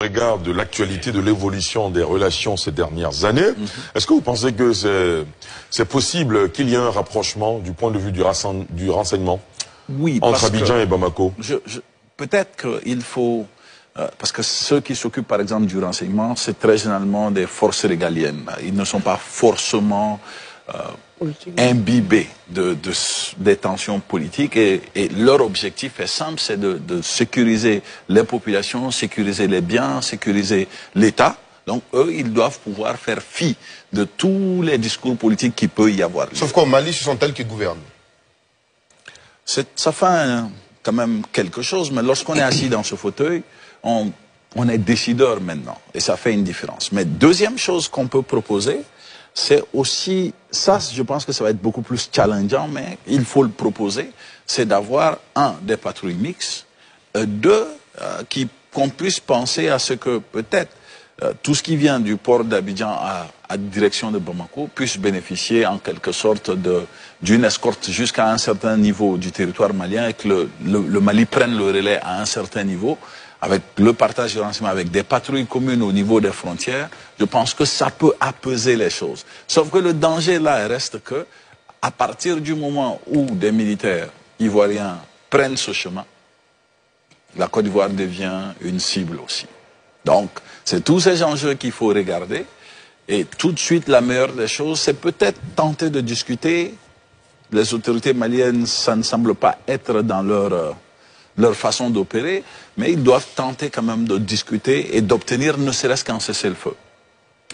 Regard de l'actualité, de l'évolution des relations ces dernières années, est-ce que vous pensez que c'est possible qu'il y ait un rapprochement du point de vue du renseignement entre Abidjan et Bamako? Peut-être qu'il faut... parce que ceux qui s'occupent par exemple du renseignement, c'est très généralement des forces régaliennes. Ils ne sont pas forcément imbibés des tensions politiques et leur objectif est simple, c'est de sécuriser les populations, sécuriser les biens, sécuriser l'État. Donc eux, ils doivent pouvoir faire fi de tous les discours politiques qu'il peut y avoir. Sauf qu'au Mali, ce sont elles qui gouvernent. Ça fait quand même quelque chose, mais lorsqu'on est assis dans ce fauteuil, on est décideur maintenant, et ça fait une différence. Mais deuxième chose qu'on peut proposer, c'est aussi, ça je pense que ça va être beaucoup plus challengeant, mais il faut le proposer, c'est d'avoir, des patrouilles mixtes, qu'on puisse penser à ce que peut-être tout ce qui vient du port d'Abidjan à direction de Bamako puisse bénéficier en quelque sorte d'une escorte jusqu'à un certain niveau du territoire malien et que le Mali prenne le relais à un certain niveau, avec le partage de renseignements, avec des patrouilles communes au niveau des frontières. Je pense que ça peut apaiser les choses. Sauf que le danger là reste que, à partir du moment où des militaires ivoiriens prennent ce chemin, la Côte d'Ivoire devient une cible aussi. Donc, c'est tous ces enjeux qu'il faut regarder. Et tout de suite, la meilleure des choses, c'est peut-être tenter de discuter. Les autorités maliennes, ça ne semble pas être dans leur façon d'opérer, mais ils doivent tenter quand même de discuter et d'obtenir ne serait-ce qu'un cessez-le-feu.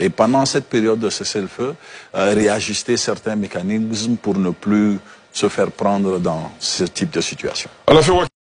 Et pendant cette période de cessez-le-feu, réajuster certains mécanismes pour ne plus se faire prendre dans ce type de situation.